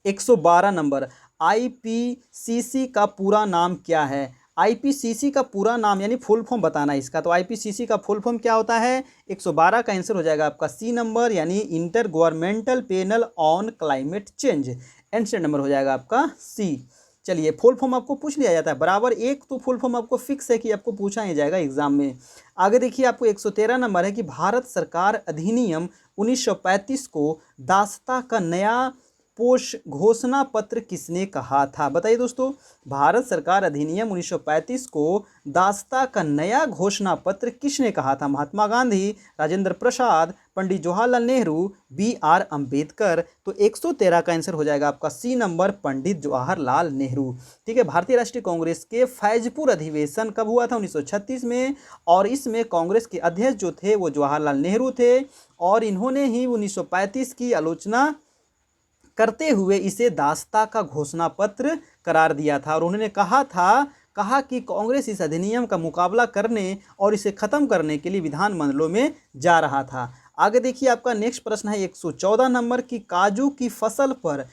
112 नंबर, IPCC का पूरा नाम क्या है। IPCC का पूरा नाम यानी फुल फॉर्म बताना इसका। तो IPCC का फुल फॉर्म क्या होता है, 112 का आंसर हो जाएगा आपका सी नंबर, यानी inter governmental panel on climate change. Answer number हो जाएगा आपका सी। चलिए, फुल फॉर्म आपको पूछ लिया जाता है बराबर एक, तो फुल फॉर्म आपको फिक्स है कि आपको पूछा ही जाएगा एग्जाम में। आगे देखिए, आपको 113 नंबर है कि भारत सरकार अधिनियम 1935 को दासता का नया पोष घोषणा पत्र किसने कहा था? बताइए दोस्तों, भारत सरकार अधिनियम 1935 को दासता का नया घोषणा पत्र किसने कहा था? महात्मा गांधी, राजेंद्र प्रसाद, पंडित जवाहरलाल नेहरू, B.R. अम्बेडकर। तो 113 का आंसर हो जाएगा आपका सी नंबर, पंडित जवाहरलाल नेहरू। ठीक है, भारतीय राष्ट्रीय कांग्रेस के फैजपुर अधिवेशन कब हुआ था? 1936 में, और इसमें कांग्रेस के अध्यक्ष जो थे वो जवाहरलाल नेहरू थे, और इन्होंने ही 1935 की आलोचना करते हुए इसे दासता का घोषणा पत्र करार दिया था। और उन्होंने कहा कि कांग्रेस इस अधिनियम का मुकाबला करने और इसे खत्म करने के लिए विधानमंडलों में जा रहा था। आगे देखिए, आपका नेक्स्ट प्रश्न है 114 नंबर की काजू की फसल पर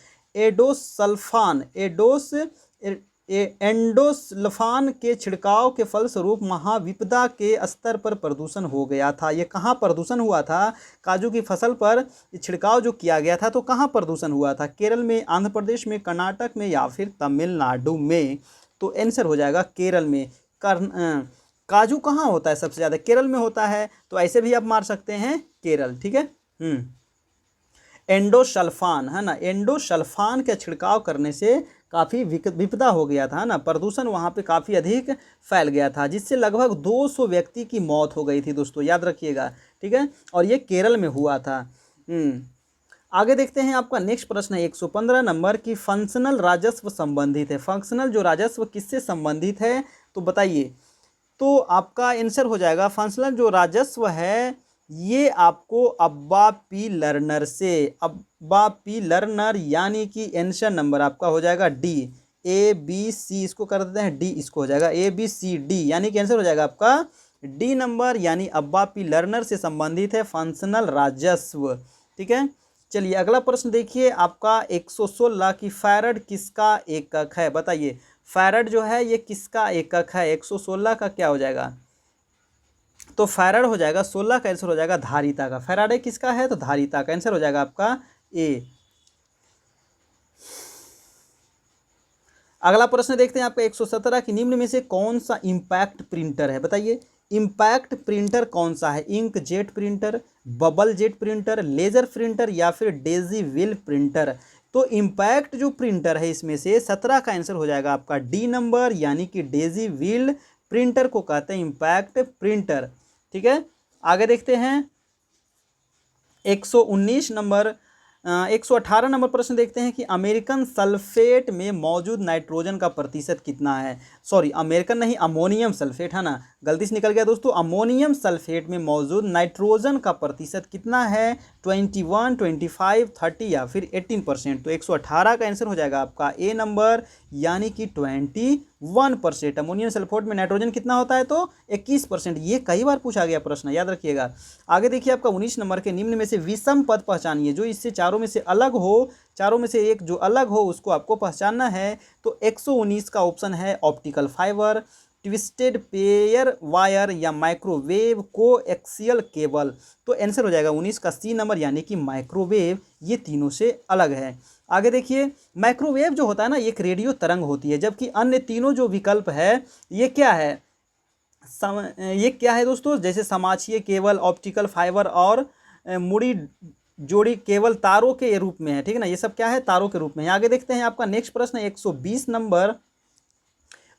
एंडोसल्फान के छिड़काव के फलस्वरूप महाविपदा के स्तर पर प्रदूषण हो गया था। ये कहाँ प्रदूषण हुआ था? काजू की फसल पर छिड़काव जो किया गया था तो कहाँ प्रदूषण हुआ था? केरल में, आंध्र प्रदेश में, कर्नाटक में या फिर तमिलनाडु में? तो आंसर हो जाएगा केरल में। काजू कहाँ होता है सबसे ज़्यादा? केरल में होता है, तो ऐसे भी आप मार सकते हैं केरल। ठीक है, एंडोसल्फान है ना, एंडोसल्फान का छिड़काव करने से काफ़ी विपदा हो गया था ना, प्रदूषण वहाँ पे काफ़ी अधिक फैल गया था, जिससे लगभग 200 व्यक्ति की मौत हो गई थी दोस्तों, याद रखिएगा। ठीक है, और ये केरल में हुआ था। आगे देखते हैं, आपका नेक्स्ट प्रश्न है 115 नंबर की फंक्शनल राजस्व संबंधित है। फंक्शनल जो राजस्व किससे संबंधित है तो बताइए। तो आपका आंसर हो जाएगा फंक्शनल जो राजस्व है ये आपको अब्बा पी लर्नर से, अब्बा पी लर्नर, यानी कि आंसर नंबर आपका हो जाएगा डी। ABC इसको कर देते हैं, डी इसको हो जाएगा ABCD, यानी कि आंसर हो जाएगा आपका डी नंबर, यानी अब्बा पी लर्नर से संबंधित है फंक्शनल राजस्व। ठीक है, चलिए अगला प्रश्न देखिए, आपका 116 की फैरड किसका एकक है? बताइए, फैरड जो है ये किसका एकक है? 116 का क्या हो जाएगा? तो फैराड हो जाएगा 16 का आंसर हो जाएगा धारिता का। फैराडे किसका है? तो धारिता का। आंसर हो जाएगा आपका ए। अगला प्रश्न देखते हैं, आपका 117 की निम्न में से कौन सा इंपैक्ट प्रिंटर है? बताइए, इंपैक्ट प्रिंटर कौन सा है? Ink jet printer, bubble jet printer, laser printer या फिर डेजी व्हील प्रिंटर? तो इंपैक्ट जो प्रिंटर है इसमें से 17 का आंसर हो जाएगा आपका डी नंबर, यानी कि डेजी व्हील प्रिंटर को कहते हैं इंपैक्ट प्रिंटर। ठीक है, आगे देखते हैं 119 नंबर 118 नंबर प्रश्न देखते हैं कि अमेरिकन सल्फेट में मौजूद नाइट्रोजन का प्रतिशत कितना है? सॉरी, अमेरिकन नहीं, अमोनियम सल्फेट है ना, गलती से निकल गया दोस्तों। अमोनियम सल्फेट में मौजूद नाइट्रोजन का प्रतिशत कितना है? 21, 25, 30 या फिर 18%? तो 118 का आंसर हो जाएगा आपका ए नंबर, यानी कि 21%। अमोनियम सल्फेट में नाइट्रोजन कितना होता है? तो 21%। ये कई बार पूछा गया प्रश्न, याद रखिएगा। आगे देखिए, आपका 19 नंबर के निम्न में से विषम पद पहचानिए जो इससे चारों में से अलग हो, चारों में से एक जो अलग हो उसको आपको पहचानना है। तो 119 का ऑप्शन है optical fibre, twisted pair wire या माइक्रोवेव कोएक्सियल केबल। तो आंसर हो जाएगा 19 का सी नंबर, यानी कि माइक्रोवेव। ये तीनों से अलग है। आगे देखिए, माइक्रोवेव जो होता है ना, एक रेडियो तरंग होती है, जबकि अन्य तीनों जो विकल्प है ये क्या है? ये क्या है दोस्तों? जैसे समाक्षीय केबल, ऑप्टिकल फाइबर और मुड़ी जोड़ी केवल तारों के रूप में है। ठीक है ना, ये सब क्या है? तारों के रूप में है। आगे देखते हैं, आपका नेक्स्ट प्रश्न 120 नंबर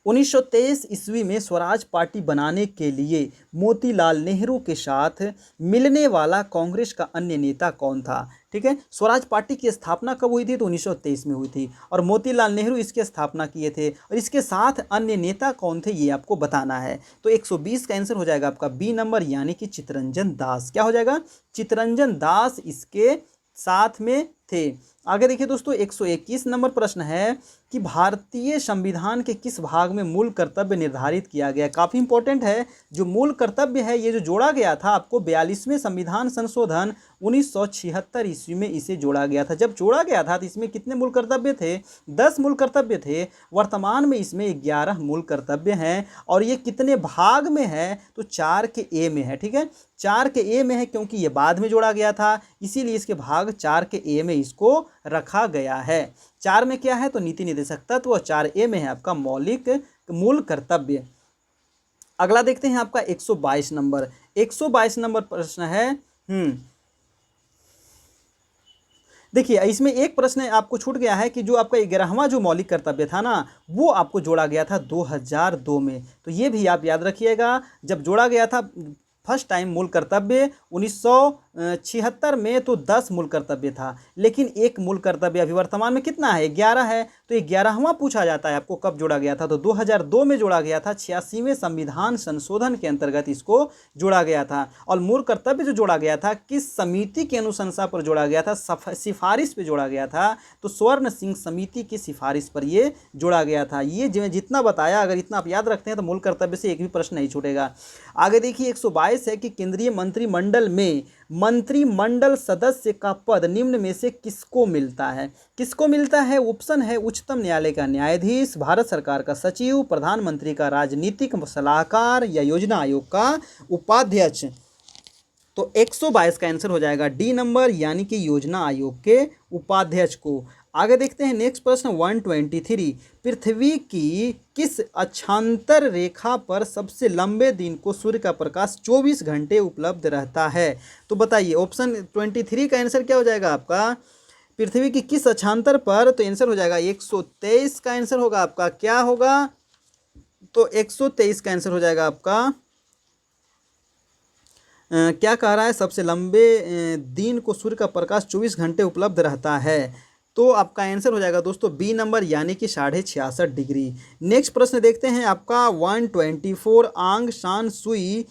1923 ईस्वी में स्वराज पार्टी बनाने के लिए मोतीलाल नेहरू के साथ मिलने वाला कांग्रेस का अन्य नेता कौन था? ठीक है, स्वराज पार्टी की स्थापना कब हुई थी? तो 1923 में हुई थी, और मोतीलाल नेहरू इसकी स्थापना किए थे, और इसके साथ अन्य नेता कौन थे ये आपको बताना है। तो 120 का आंसर हो जाएगा आपका बी नंबर, यानी कि चित्तरंजन दास। क्या हो जाएगा? चित्तरंजन दास इसके साथ में थे। आगे देखिए दोस्तों, 121 नंबर प्रश्न है कि भारतीय संविधान के किस भाग में मूल कर्तव्य निर्धारित किया गया? काफ़ी इंपॉर्टेंट है। जो मूल कर्तव्य है ये जो जोड़ा गया था आपको 42वें संविधान संशोधन 1976 ईस्वी में इसे जोड़ा गया था। जब जोड़ा गया था तो इसमें कितने मूल कर्तव्य थे? 10 मूल कर्तव्य थे। वर्तमान में इसमें 11 मूल कर्तव्य हैं, और ये कितने भाग में है? तो 4 के ए में है। ठीक है, 4 के ए में है, क्योंकि ये बाद में जोड़ा गया था, इसीलिए इसके भाग 4 के ए में इसको रखा गया है। 4 में क्या है तो नीति निर्देशक तत्व, और 4A में है आपका मौलिक मूल कर्तव्य। अगला देखते हैं आपका 122 नंबर। 122 नंबर प्रश्न है, देखिए इसमें एक प्रश्न आपको छूट गया है कि जो आपका 11वां जो मौलिक कर्तव्य था ना, वो आपको जोड़ा गया था 2002 में। तो ये भी आप याद रखिएगा, जब जोड़ा गया था फर्स्ट टाइम मूल कर्तव्य 1976 में, तो 10 मूल कर्तव्य था, लेकिन एक मूल कर्तव्य अभी वर्तमान में कितना है, 11 है। तो 11वां पूछा जाता है आपको कब जोड़ा गया था, तो 2002 में जोड़ा गया था। 86वें संविधान संशोधन के अंतर्गत इसको जोड़ा गया था। और मूल कर्तव्य जो जोड़ा गया था किस समिति की अनुशंसा पर जोड़ा गया था, सिफारिश पे जोड़ा गया था, तो स्वर्ण सिंह समिति की सिफारिश पर ये जोड़ा गया था। ये जितना बताया, अगर इतना आप याद रखते हैं तो मूल कर्तव्य से एक भी प्रश्न नहीं छूटेगा। आगे देखिए 122 है कि केंद्रीय मंत्रिमंडल में मंत्रिमंडल सदस्य का पद निम्न में से किसको मिलता है। किसको मिलता है, ऑप्शन है उच्चतम न्यायालय का न्यायाधीश, भारत सरकार का सचिव, प्रधानमंत्री का राजनीतिक सलाहकार, या योजना आयोग का उपाध्यक्ष। तो 122 का आंसर हो जाएगा डी नंबर, यानी कि योजना आयोग के उपाध्यक्ष को। आगे देखते हैं नेक्स्ट प्रश्न 123, पृथ्वी की किस अक्षांतर रेखा पर सबसे लंबे दिन को सूर्य का प्रकाश 24 घंटे उपलब्ध रहता है। तो बताइए ऑप्शन 23 का आंसर क्या हो जाएगा आपका, पृथ्वी की किस अक्षांतर पर, तो आंसर हो जाएगा 123 का आंसर होगा आपका, क्या होगा, तो 123 का आंसर हो जाएगा आपका, क्या कह रहा है, सबसे लंबे दिन को सूर्य का प्रकाश 24 घंटे उपलब्ध रहता है। तो आपका आंसर हो जाएगा दोस्तों बी नंबर, यानी कि 66.5 डिग्री। नेक्स्ट प्रश्न देखते हैं आपका 124, आंग सान सुई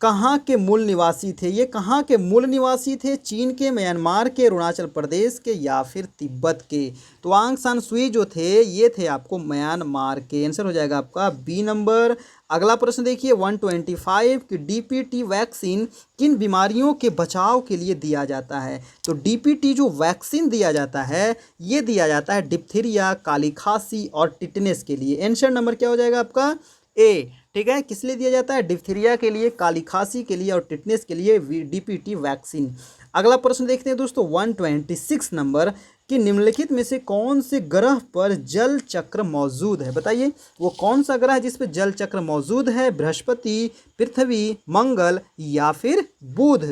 कहाँ के मूल निवासी थे। ये कहाँ के मूल निवासी थे, चीन के, म्यांमार के, अरुणाचल प्रदेश के, या फिर तिब्बत के। तो आंग सान सुई जो थे ये थे आपको म्यांमार के। आंसर हो जाएगा आपका बी नंबर। अगला प्रश्न देखिए 125 कि डीपीटी वैक्सीन किन बीमारियों के बचाव के लिए दिया जाता है। तो डीपीटी जो वैक्सीन दिया जाता है ये दिया जाता है डिप्थीरिया, काली खांसी और टिटनेस के लिए। आंसर नंबर क्या हो जाएगा आपका, ए। ठीक है, किस लिए दिया जाता है, डिप्थीरिया के लिए, काली खांसी के लिए और टिटनेस के लिए डीपीटी वैक्सीन। अगला प्रश्न देखते हैं दोस्तों 126 नंबर कि निम्नलिखित में से कौन से ग्रह पर जल चक्र मौजूद है। बताइए वो कौन सा ग्रह है जिस पर जल चक्र मौजूद है, बृहस्पति, पृथ्वी, मंगल या फिर बुध।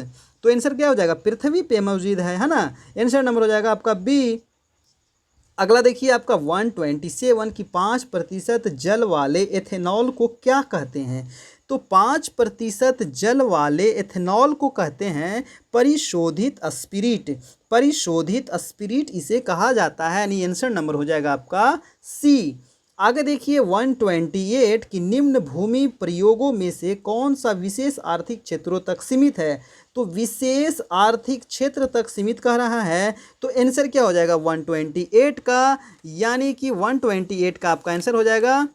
तो आंसर क्या हो जाएगा, पृथ्वी पे मौजूद है ना। आंसर नंबर हो जाएगा आपका बी। अगला देखिए आपका 127 की 5% जल वाले एथेनॉल को क्या कहते हैं। तो 5% जल वाले एथेनॉल को कहते हैं परिशोधित स्पिरिट। परिशोधित स्पिरिट इसे कहा जाता है, यानी आंसर नंबर हो जाएगा आपका सी। आगे देखिए 128 की निम्न भूमि प्रयोगों में से कौन सा विशेष आर्थिक क्षेत्रों तक सीमित है। तो विशेष आर्थिक क्षेत्र तक सीमित कह रहा है, तो आंसर क्या हो जाएगा 128 का, यानी कि 128 का आपका आंसर हो जाएगा,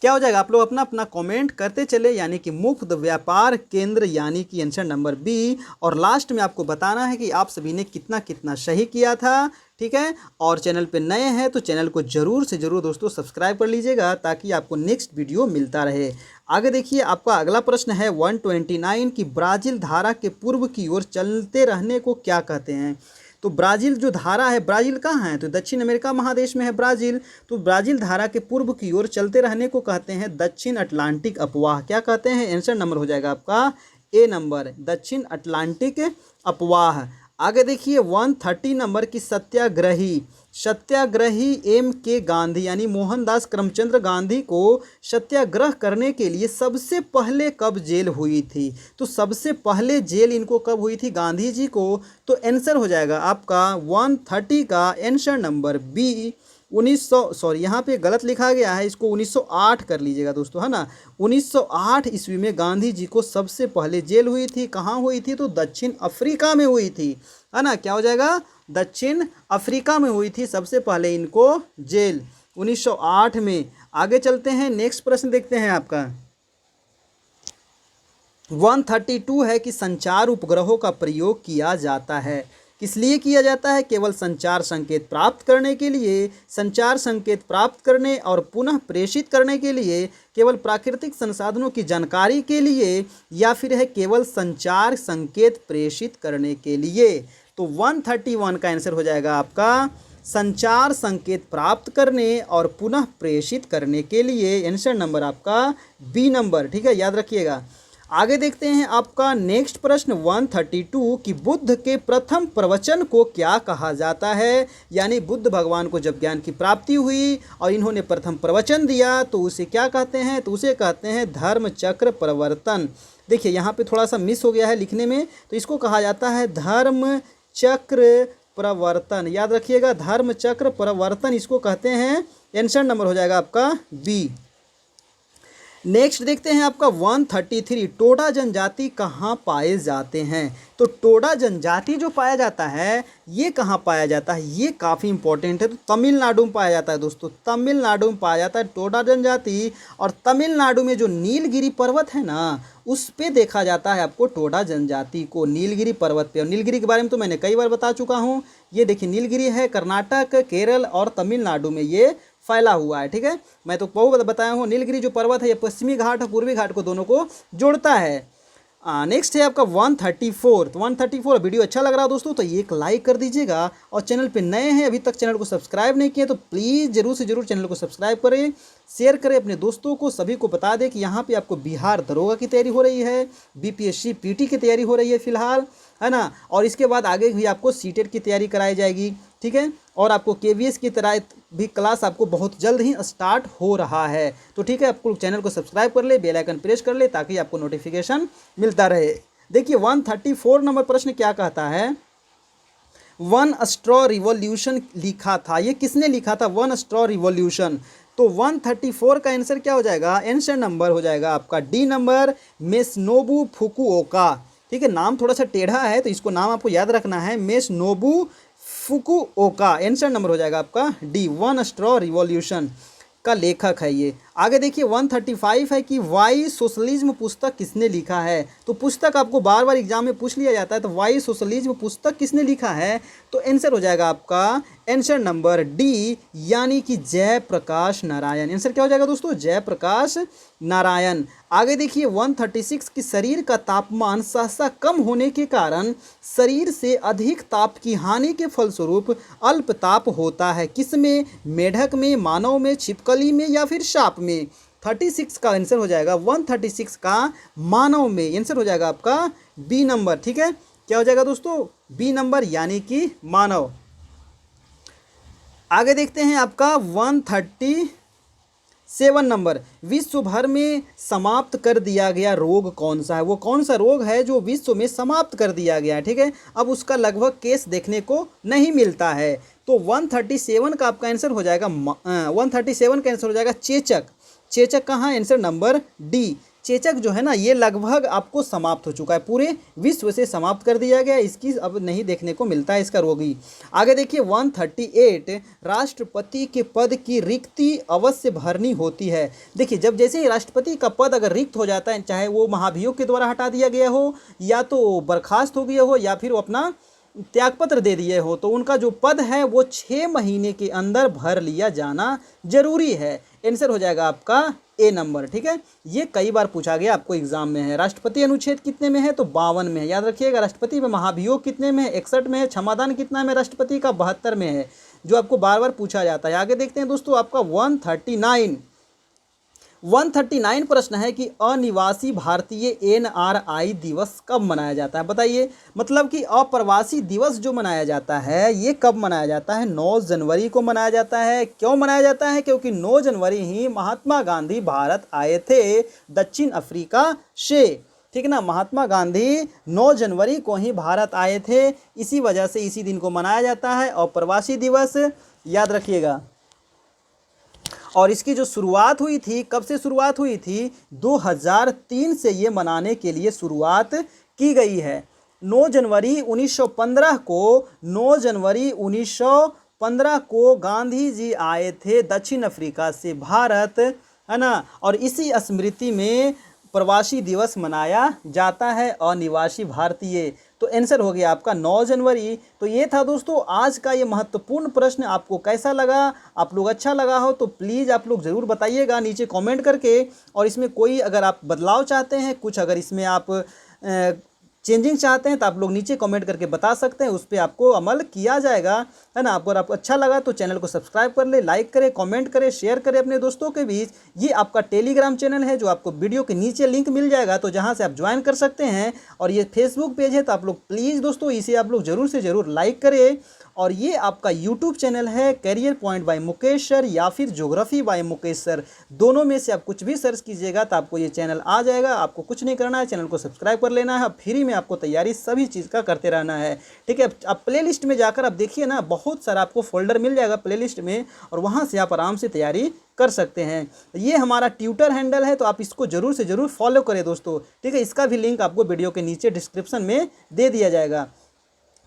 क्या हो जाएगा, आप लोग अपना अपना कमेंट करते चले, यानी कि मुफ्त व्यापार केंद्र, यानी कि आंसर नंबर बी। और लास्ट में आपको बताना है कि आप सभी ने कितना कितना सही किया था। ठीक है, और चैनल पे नए हैं तो चैनल को ज़रूर से ज़रूर दोस्तों सब्सक्राइब कर लीजिएगा ताकि आपको नेक्स्ट वीडियो मिलता रहे। आगे देखिए आपका अगला प्रश्न है 129 की ब्राज़ील धारा के पूर्व की ओर चलते रहने को क्या कहते हैं। तो ब्राज़ील जो धारा है, ब्राज़ील कहाँ है, तो दक्षिण अमेरिका महादेश में है ब्राज़ील। तो ब्राज़ील धारा के पूर्व की ओर चलते रहने को कहते हैं दक्षिण अटलांटिक अपवाह। क्या कहते हैं, आंसर नंबर हो जाएगा आपका ए नंबर, दक्षिण अटलांटिक अपवाह। आगे देखिए 130 नंबर की सत्याग्रही, सत्याग्रही एम के गांधी यानी मोहनदास करमचंद गांधी को सत्याग्रह करने के लिए सबसे पहले कब जेल हुई थी। तो सबसे पहले जेल इनको कब हुई थी, गांधी जी को। तो आंसर हो जाएगा आपका 130 का आंसर नंबर बी 1900, यहाँ पे गलत लिखा गया है, इसको 1908 कर लीजिएगा दोस्तों, है ना। 1908 ईस्वी में गांधी जी को सबसे पहले जेल हुई थी। कहाँ हुई थी, तो दक्षिण अफ्रीका में हुई थी, है ना। क्या हो जाएगा, दक्षिण अफ्रीका में हुई थी सबसे पहले इनको जेल 1908 में। आगे चलते हैं, नेक्स्ट प्रश्न देखते हैं आपका 132 है कि संचार उपग्रहों का प्रयोग किया जाता है। किस लिए किया जाता है, केवल संचार संकेत प्राप्त करने के लिए, संचार संकेत प्राप्त करने और पुनः प्रेषित करने के लिए, केवल प्राकृतिक संसाधनों की जानकारी के लिए, या फिर है केवल संचार संकेत प्रेषित करने के लिए। तो 131 का आंसर हो जाएगा आपका संचार संकेत प्राप्त करने और पुनः प्रेषित करने के लिए। आंसर नंबर आपका बी नंबर, ठीक है, याद रखिएगा। आगे देखते हैं आपका नेक्स्ट प्रश्न 132 कि बुद्ध के प्रथम प्रवचन को क्या कहा जाता है। यानी बुद्ध भगवान को जब ज्ञान की प्राप्ति हुई और इन्होंने प्रथम प्रवचन दिया तो उसे क्या कहते हैं, तो उसे कहते हैं धर्म चक्र प्रवर्तन। देखिए यहाँ पे थोड़ा सा मिस हो गया है लिखने में, तो इसको कहा जाता है धर्म चक्र प्रवर्तन, याद रखिएगा, धर्म चक्र प्रवर्तन इसको कहते हैं। आंसर नंबर हो जाएगा आपका बी। नेक्स्ट देखते हैं आपका 133 टोडा जनजाति कहाँ पाए जाते हैं। तो टोडा जनजाति जो पाया जाता है ये कहाँ पाया जाता है, ये काफ़ी इंपॉर्टेंट है। तो तमिलनाडु में पाया जाता है दोस्तों, तमिलनाडु में पाया जाता है टोडा जनजाति। और तमिलनाडु में जो नीलगिरी पर्वत है ना उस पे देखा जाता है आपको टोडा जनजाति को, नीलगिरी पर्वत पे। और नीलगिरी के बारे में तो मैंने कई बार बता चुका हूँ। ये देखिए नीलगिरी है कर्नाटक, केरल और तमिलनाडु में ये फैला हुआ है, ठीक है। मैं तो बहुत बताया हूँ नीलगिरी जो पर्वत है ये पश्चिमी घाट और पूर्वी घाट को दोनों को जोड़ता है। नेक्स्ट है आपका 134। तो 134 वीडियो अच्छा लग रहा है दोस्तों तो एक लाइक कर दीजिएगा, और चैनल पे नए हैं अभी तक चैनल को सब्सक्राइब नहीं किए तो प्लीज़ जरूर से जरूर चैनल को सब्सक्राइब करें, शेयर करें अपने दोस्तों को, सभी को बता दें कि यहाँ पे आपको बिहार दरोगा की तैयारी हो रही है, बीपीएससी पीटी की तैयारी हो रही है फिलहाल, है ना। और इसके बाद आगे भी आपको सीटेट की तैयारी कराई जाएगी, ठीक है। और आपको केवीएस की तरह भी क्लास आपको बहुत जल्द ही स्टार्ट हो रहा है। तो ठीक है, आपको चैनल को सब्सक्राइब कर ले, बेल आइकन प्रेस कर ले ताकि आपको नोटिफिकेशन मिलता रहे। देखिए 134 नंबर प्रश्न क्या कहता है, वन स्ट्रॉ रिवॉल्यूशन लिखा था, ये किसने लिखा था वन स्ट्रॉ रिवॉल्यूशन। तो 134 का आंसर क्या हो जाएगा, आंसर नंबर हो जाएगा आपका डी नंबर, मेसनोबू फुकुओका। ठीक है, नाम थोड़ा सा टेढ़ा है तो इसको नाम आपको याद रखना है, मेसनोबू फुकुओका। आंसर नंबर हो जाएगा आपका डी, वन स्ट्रॉ रिवॉल्यूशन का लेखक है ये। आगे देखिए 135 है कि वाई सोशलिज्म पुस्तक किसने लिखा है। तो पुस्तक आपको बार बार एग्जाम में पूछ लिया जाता है, तो वाई सोशलिज्म पुस्तक किसने लिखा है, तो आंसर हो जाएगा आपका आंसर नंबर डी, यानी कि जयप्रकाश नारायण। आंसर क्या हो जाएगा दोस्तों, जयप्रकाश नारायण। आगे देखिए 136 की शरीर का तापमान सहसा कम होने के कारण शरीर से अधिक ताप की हानि के फलस्वरूप अल्प ताप होता है, किसमें, मेढक में, मानव में, छिपकली में या फिर सांप में। 36 का आंसर हो जाएगा 136 का मानव में। आंसर हो जाएगा आपका बी नंबर। ठीक है, क्या हो जाएगा दोस्तों, बी नंबर यानी कि मानव। आगे देखते हैं आपका 137 नंबर, विश्व भर में समाप्त कर दिया गया रोग कौन सा है। वो कौन सा रोग है जो विश्व में समाप्त कर दिया गया, ठीक है। अब उसका लगभग केस देखने को नहीं मिलता है। तो 137 का आपका आंसर हो जाएगा 137 का आंसर हो जाएगा चेचक। चेचक कहाँ, आंसर नंबर डी। चेचक जो है ना ये लगभग आपको समाप्त हो चुका है, पूरे विश्व से समाप्त कर दिया गया, इसकी अब नहीं देखने को मिलता है इसका रोगी। आगे देखिए 138, राष्ट्रपति के पद की रिक्ति अवश्य भरनी होती है। देखिए जब जैसे ही राष्ट्रपति का पद अगर रिक्त हो जाता है, चाहे वो महाभियोग के द्वारा हटा दिया गया हो या तो बर्खास्त हो गया हो या फिर वो अपना त्यागपत्र दे दिए हो, तो उनका जो पद है वो 6 महीने के अंदर भर लिया जाना जरूरी है। आंसर हो जाएगा आपका ए नंबर। ठीक है, ये कई बार पूछा गया आपको एग्जाम में है। राष्ट्रपति अनुच्छेद कितने में है, तो 52 में है, याद रखिएगा। राष्ट्रपति में महाभियोग कितने में है, 61 में है। क्षमादान कितना में राष्ट्रपति का, 72 में है, जो आपको बार बार पूछा जाता है। आगे देखते हैं दोस्तों आपका 139 प्रश्न है कि अनिवासी भारतीय एनआरआई दिवस कब मनाया जाता है। बताइए, मतलब कि अप्रवासी दिवस जो मनाया जाता है ये कब मनाया जाता है, 9 जनवरी को मनाया जाता है। क्यों मनाया जाता है, क्योंकि 9 जनवरी ही महात्मा गांधी भारत आए थे दक्षिण अफ्रीका से। ठीक ना, महात्मा गांधी 9 जनवरी को ही भारत आए थे, इसी वजह से इसी दिन को मनाया जाता है अप्रवासी दिवस, याद रखिएगा। और इसकी जो शुरुआत हुई थी, कब से शुरुआत हुई थी, 2003 से ये मनाने के लिए शुरुआत की गई है। 9 जनवरी 1915 को 9 जनवरी 1915 को गांधी जी आए थे दक्षिण अफ्रीका से भारत, है ना। और इसी स्मृति में प्रवासी दिवस मनाया जाता है, अनिवासी भारतीय। तो आंसर हो गया आपका 9 जनवरी। तो ये था दोस्तों आज का ये महत्वपूर्ण प्रश्न। आपको कैसा लगा, आप लोग अच्छा लगा हो तो प्लीज़ आप लोग ज़रूर बताइएगा नीचे कमेंट करके। और इसमें कोई अगर आप बदलाव चाहते हैं, कुछ अगर इसमें आप चेंजिंग चाहते हैं तो आप लोग नीचे कमेंट करके बता सकते हैं, उस पर आपको अमल किया जाएगा, है ना। अगर आपको अच्छा लगा तो चैनल को सब्सक्राइब कर ले, लाइक करें, कमेंट करें, शेयर करें अपने दोस्तों के बीच। ये आपका टेलीग्राम चैनल है जो आपको वीडियो के नीचे लिंक मिल जाएगा, तो जहाँ से आप ज्वाइन कर सकते हैं। और ये फेसबुक पेज है, तो आप लोग प्लीज़ दोस्तों इसे आप लोग ज़रूर से ज़रूर लाइक करें। और ये आपका यूट्यूब चैनल है career point by Mukesh sir या फिर ज्योग्राफी बाय मुकेश सर, दोनों में से आप कुछ भी सर्च कीजिएगा तो आपको ये चैनल आ जाएगा। आपको कुछ नहीं करना है, चैनल को सब्सक्राइब कर लेना है, फ्री में आपको तैयारी सभी चीज़ का करते रहना है, ठीक है। आप प्लेलिस्ट में जाकर आप देखिए ना, बहुत सारा आपको फोल्डर मिल जाएगा प्लेलिस्ट में, और वहाँ से आप आराम से तैयारी कर सकते हैं। ये हमारा ट्विटर हैंडल है, तो आप इसको ज़रूर से ज़रूर फॉलो करें दोस्तों, ठीक है। इसका भी लिंक आपको वीडियो के नीचे डिस्क्रिप्शन में दे दिया जाएगा।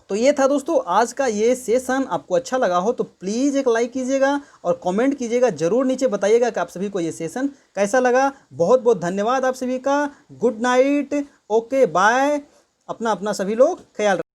तो ये था दोस्तों आज का ये सेशन। आपको अच्छा लगा हो तो प्लीज़ एक लाइक कीजिएगा और कमेंट कीजिएगा, ज़रूर नीचे बताइएगा कि आप सभी को ये सेशन कैसा लगा। बहुत बहुत धन्यवाद आप सभी का। Good night, okay bye. अपना अपना सभी लोग ख्याल